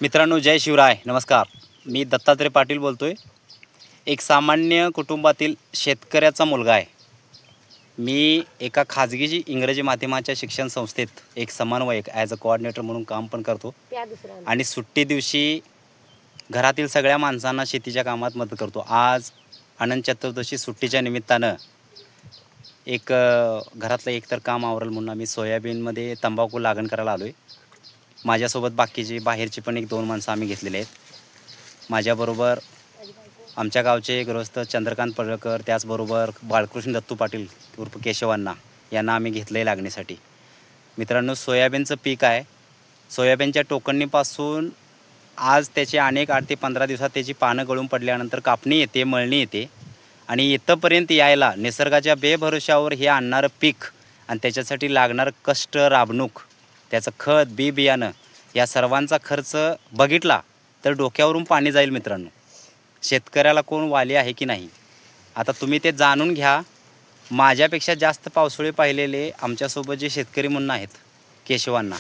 मित्रांनो, जय शिवराय. नमस्कार. मी दत्तात्रय पाटील बोलतोय. एक सामान्य कुटुंबातील शेतकऱ्याचा मुलगा आहे. मी एका खाजगी इंग्रजी माध्यमाच्या शिक्षण संस्थेत एक समन्वयक ॲज अ कोऑर्डिनेटर म्हणून काम पण करतो आणि सुट्टी दिवशी घरातील सगळ्या माणसांना शेतीच्या कामात मदत करतो. आज अनंत चतुर्दशी सुट्टीच्या निमित्तानं घरातलं एकतर काम आवरलं म्हणून आम्ही सोयाबीनमध्ये तंबाखू लागण करायला आलो आहे. माझ्यासोबत बाकीचे बाहेरची पण 1-2 माणसं आम्ही घेतलेले आहेत. माझ्याबरोबर आमच्या गावचे गृहस्थ चंद्रकांत पडळकर, त्याचबरोबर बाळकृष्ण दत्तू पाटील उर्फ केशवांना यांना आम्ही घेतलं आहे लागणीसाठी. मित्रांनो, सोयाबीनचं पीक आहे. सोयाबीनच्या टोकणीपासून आज त्याचे अनेक 8 ते 15 दिवसात त्याची पानं गळून पडल्यानंतर कापणी येते, मळणी येते आणि इथंपर्यंत यायला निसर्गाच्या बेभरोशावर हे आणणारं पीक आणि त्याच्यासाठी लागणारं कष्ट, राबणूक, त्याचं खत, बी बियाणं या सर्वांचा खर्च बघितला तर डोक्यावरून पाणी जाईल. मित्रांनो, शेतकऱ्याला कोण वाली आहे की नाही आता तुम्ही ते जाणून घ्या. माझ्यापेक्षा जास्त पावसाळे पाहिलेले आमच्यासोबत जे शेतकरी म्हणून आहेत केशवांना,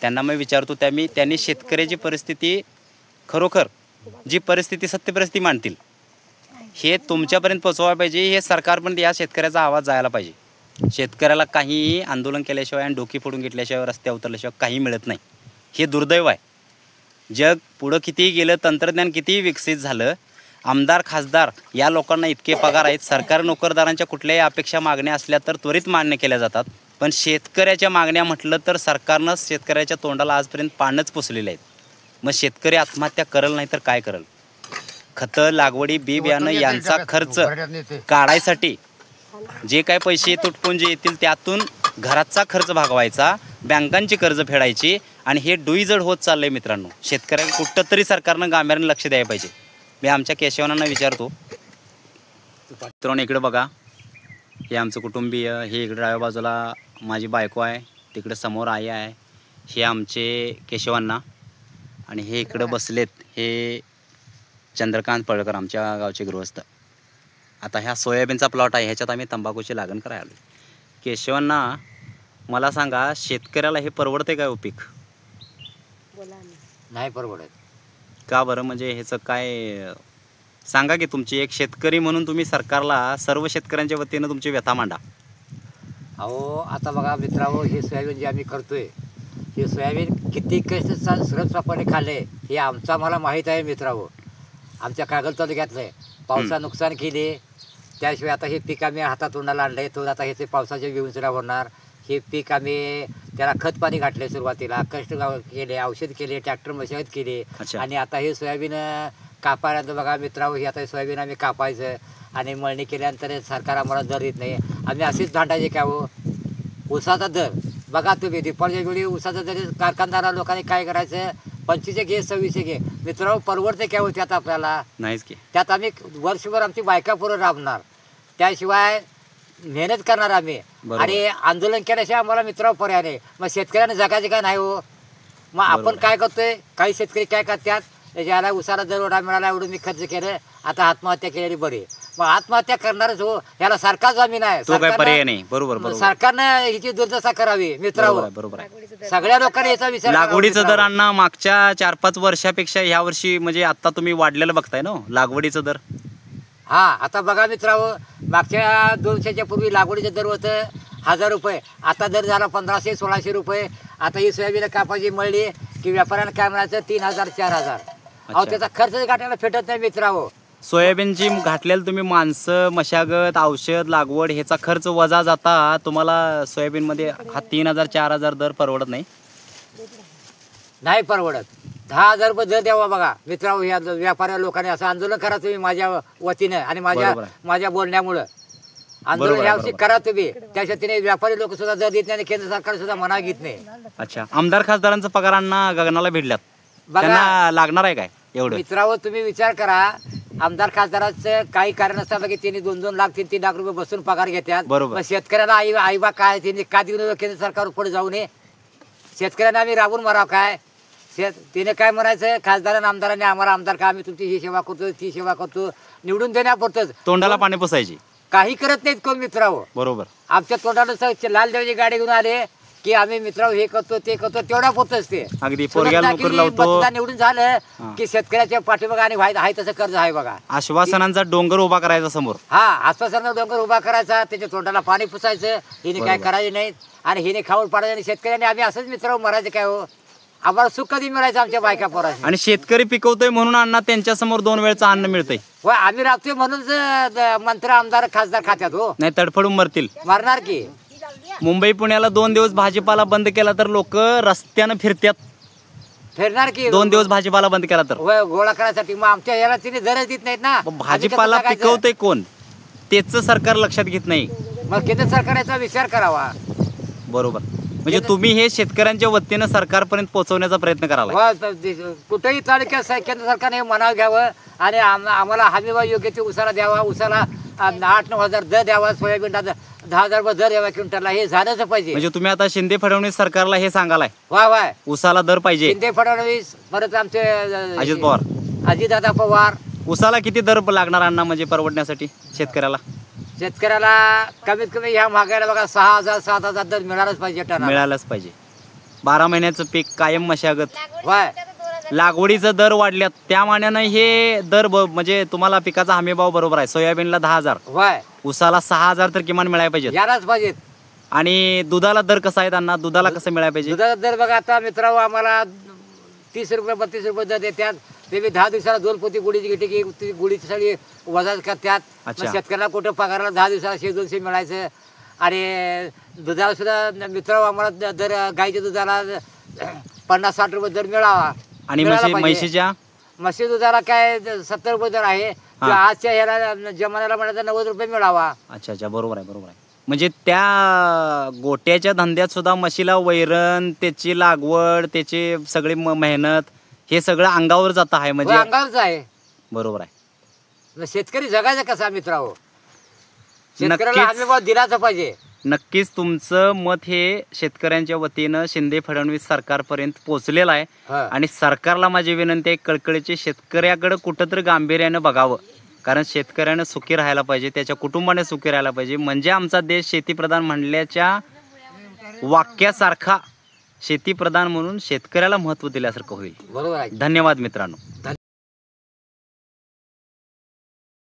त्यांना मी विचारतो त्यांनी शेतकऱ्याची परिस्थिती खरोखर जी परिस्थिती सत्य परिस्थिती मांडतील हे तुमच्यापर्यंत पोचवायला पाहिजे. हे सरकारपर्यंत या शेतकऱ्याचा आवाज जायला पाहिजे. शेतकऱ्याला काहीही आंदोलन केल्याशिवाय आणि डोकी फोडून घेतल्याशिवाय, रस्त्यावर उतरल्याशिवाय काही मिळत नाही. हे दुर्दैव आहे. जग पुढं कितीही गेलं, तंत्रज्ञान कितीही विकसित झालं, आमदार खासदार या लोकांना इतके पगार आहेत. सरकारी नोकरदारांच्या कुठल्याही अपेक्षा मागण्या असल्या तर त्वरित मान्य केल्या जातात. पण शेतकऱ्याच्या मागण्या म्हटलं तर सरकारनं शेतकऱ्याच्या तोंडाला आजपर्यंत पानच पुसलेले आहेत. मग शेतकरी आत्महत्या करल नाही तर काय करल? खतं, लागवडी, बी बियाणं यांचा खर्च काढायसाठी जे काय पैसे तुटपुंजे जे येतील त्यातून घराचा खर्च भागवायचा, बँकांची कर्ज फेडायची आणि हे डुईजड होत चाललंय. मित्रांनो, शेतकऱ्यांना कुठं तरी सरकारनं गांभीर्यानं लक्ष द्यायला पाहिजे. मी आमच्या केशवांना विचारतो. मित्रांनो, इकडे बघा, हे आमचं कुटुंबीय, हे इकडे डाव्या बाजूला माझी बायको आहे, तिकडे समोर आई आहे, हे आमचे केशवांना, आणि हे इकडे बसलेत हे चंद्रकांत पडळकर, आमच्या गावचे गृहस्थ. आता ह्या सोयाबीनचा प्लॉट आहे, ह्याच्यात आम्ही तंबाखूची लागण करायला आलो. केशवांना मला सांगा, शेतकऱ्याला हे परवडते काय पीक? नाही परवडत. का बरं? म्हणजे ह्याचं काय सांगा की. तुमची एक शेतकरी म्हणून तुम्ही सरकारला, सर्व शेतकऱ्यांच्या वतीनं तुमची व्यथा मांडा. अहो, आता बघा मित्रांनो, हे सोयाबीन जे आम्ही करतोय, हे सोयाबीन किती कष्ट सुरक्षितपणे खाल्ले हे आमचं मला माहीत आहे. मित्रांनो, आमच्या कागल तालुक्यातलं आहे. पावसा नुकसान केले, त्याशिवाय आता हे पीक आम्ही हातात तोंडाला आणलं आहे. तो आता हे पावसाचे विंचरा होणार. हे पीक आम्ही त्याला खत पाणी घातले, सुरुवातीला कष्ट केले, औषध केले, ट्रॅक्टर मशागत केली आणि आता हे सोयाबीन कापायला बघा मित्रांनो, हे आता सोयाबीन आम्ही कापायचं आणि मळणी केल्यानंतर सरकार आम्हाला दर देत नाही. आम्ही असेच भांडायचे का हो? ऊसाचा दर बघा तुम्ही, दीपावलीच्या वेळी ऊसाचा दर कारखानदारा लोकांनी काय करायचं, 25 घे, 26 घे. मित्रांनो, परवडते काय होते आता आपल्याला? नाहीच की. त्यात आम्ही वर्षभर आमची बायका पुरं राबणार, त्याशिवाय मेहनत करणार आम्ही आणि आंदोलन केल्याशिवाय आम्हाला मित्रांनो पर्याय नाही. मग शेतकऱ्यांना जगायचे काय नाही हो? मग आपण काय करतोय, काही शेतकरी काय करतात, याला उसाला दर एवढा मिळाला, एवढं मी खर्च केलं, आता आत्महत्या केलेली बरी. मग आत्महत्या करणारच हो, याला सरकार जमीन आहे, पर्याय नाही. बरोबर. सरकारनं हिची दुर्दशा करावी. मित्रांनो, बरोबर, सगळ्या लोकांनी याचा विचार. लागवडीचं दर अण्णा मागच्या 4-5 वर्षापेक्षा ह्या वर्षी म्हणजे आता तुम्ही वाढलेलं बघताय ना लागवडीचं दर. हा, आता बघा मित्रांनो, मागच्या 200च्या पूर्वी लागवडीचं दर होतं 1000 रुपये, आता दर झाला 1500-1600 रुपये. आता ही सोयाबीन कापायची मळली की व्यापाऱ्यांना काय म्हणायचं 3000-4000. अहो, त्याचा खर्च गाठायला भेटत नाही मित्रांनो. सोयाबीनची घातलेलं तुम्ही माणसं, मशागत, औषध, लागवड ह्याचा खर्च वजा जाता तुम्हाला सोयाबीनमध्ये हा 3000-4000 दर परवडत नाही. नाही परवडत. 10,000 रुपये दर द्यावा बघा मित्रांनो. या व्यापाऱ्या लोकांनी असं आंदोलन करा तुम्ही माझ्या वतीनं आणि माझ्या बोलण्यामुळं आंदोलन यावर्षी करा तुम्ही. त्याच्याने व्यापारी लोक सुद्धा दर देत नाही आणि केंद्र सरकार सुद्धा मना घेत नाही. अच्छा, आमदार खासदारांचा पगारांना गगनाला भिडल्यात, त्यांना लागणार आहे काय एवढं? मित्रांनो, तुम्ही विचार करा, आमदार खासदाराचं काही कारण असतं की त्यांनी 2-2 लाख 3-3 लाख रुपये बसून पगार घेतात. बरोबर. शेतकऱ्याला आईबा काय त्यांनी का देऊन केंद्र सरकार पुढे जाऊ नये? शेतकऱ्यांना आम्ही राबून मारावं काय? तिने काय म्हणायचं, खासदारांना आमदारांनी आम्हाला आमदार का, आम्ही तुमची ही सेवा करतो, ती सेवा करतो, निवडून देण्यापुरतंच तोंडाला पाणी पुसायची. काही करत नाहीत कोण मित्रांनो. बरोबर. आमच्या तोंडाला लाल देवाची गाडी घेऊन आले, की आम्ही मित्रांनो हे करतो ते करतो तेवढा पुरतच ते अगदी पोरग्याला नोकरी लावतो. मतदान निवडून झालं की शेतकऱ्याच्या पाठीमागे आणि आहे तसं कर्ज आहे बघा. आश्वासनांचा डोंगर उभा करायचा समोर. हा आश्वासनाचा डोंगर उभा करायचा, त्याच्या तोंडाला पाणी पुसायचं, हिने काय करायचे नाही आणि हिने खाऊन पाडायचं. आणि शेतकऱ्यांनी आम्ही असंच मित्रांनो मरायचं काय हो, आम्हाला सुख कधी मिळायचं आमच्या बायका पोरांनी. आणि शेतकरी पिकवतोय म्हणून अण्णा त्यांच्या समोर 2 वेळचं अन्न मिळतंय. व आम्ही राहतोय म्हणूनच मंत्री आमदार खासदार खात्यात हो, नाही तडफडून मरतील. मारणार की. मुंबई पुण्याला 2 दिवस भाजीपाला बंद केला तर लोक रस्त्यानं फिरतात. फिरणार की 2 दिवस भाजीपाला बंद केला तर गोळा करायसाठी. मग आमच्या याला तिने दरच देत नाहीत ना. भाजीपाला पिकवतंय कोण तेच सरकार लक्षात घेत नाही. मग केंद्र सरकारचा विचार करावा. बरोबर. म्हणजे तुम्ही हे शेतकऱ्यांच्या वतीनं सरकारपर्यंत पोहोचवण्याचा प्रयत्न करावा. कुठेही तालुक्यात केंद्र सरकारने हे मनाव घ्यावं आणि आम्हाला हमीभाव योग्य ते उसाला द्यावा. उसाला 8-9 हजार दर द्यावा, सोयाबीनला 10,000 रुपये दर द्यावा क्विंटलला. हे झालंच पाहिजे. म्हणजे तुम्ही आता शिंदे फडणवीस सरकारला हे सांगालाय वाय उसाला दर पाहिजे. शिंदे फडणवीस परत आमचे अजित पवार, अजितदादा पवार. उसाला किती दर लागणार अण्णा म्हणजे परवडण्यासाठी शेतकऱ्याला? शेतकऱ्याला कमीत कमी ह्या महागाईला बघा 6,000-7,000 दर मिळालंच पाहिजे. मिळालंच पाहिजे. 12 महिन्याचं पीक कायम मशागत. वाय लागवडीचा दर वाढल्यात त्या मानानं हे दर म्हणजे तुम्हाला पिकाचा हमीभाव बरोबर आहे. सोयाबीनला 10,000, वाय उसाला 6,000 तर किमान मिळायला पाहिजे. यालाच पाहिजेत. आणि दुधाला दर कसा आहे त्यांना? दुधाला कसं मिळायला पाहिजे? दुधाचा दर बघा आता मित्रांनो आम्हाला 30 रुपये 32 रुपये दर देतात. ते 10 दिवसाला 2 पोती गुढीची घेते की ती गुढीची सगळी वजा करतात. मग शेतकऱ्याला कुठं पगाराला 10 दिवसाला 100-200 मिळायचं. आणि दुधाला सुद्धा मित्रांनो आम्हाला दर गाईच्या दुधाला 50-60 रुपये दर मिळावा. आणि म्हशीच्या म्हशी दुधाला काय 70 रुपये दर आहे. आजच्या ह्याला जमान्याला म्हणायचं 90 रुपये मिळावा. अच्छा बरोबर आहे बरोबर आहे. म्हणजे त्या गोट्याच्या धंद्यात सुद्धा म्हशीला वैरण, त्याची लागवड, त्याची सगळी मेहनत हे सगळं अंगावर जात आहे. म्हणजे अंगावरच आहे. बरोबर आहे. शेतकरी जगायचा कसा मित्रांनो? शेतकऱ्याला हमीभाव दिलाच पाहिजे. नक्कीच तुमचं मत हे शेतकऱ्यांच्या वतीनं शिंदे फडणवीस सरकारपर्यंत पोहोचलेलं आहे. आणि सरकारला माझी विनंती आहे, कळकळीची शेतकऱ्याकडे कुठंतरी गांभीर्यानं बघावं. कारण शेतकऱ्यानं सुखी राहायला पाहिजे, त्याच्या कुटुंबाने सुखी राहायला पाहिजे. म्हणजे आमचा देश शेतीप्रधान म्हणल्याच्या वाक्यासारखा शेतीप्रधान म्हणून शेतकऱ्याला महत्त्व दिल्यासारखं होईल. बरोबर आहे. धन्यवाद मित्रांनो.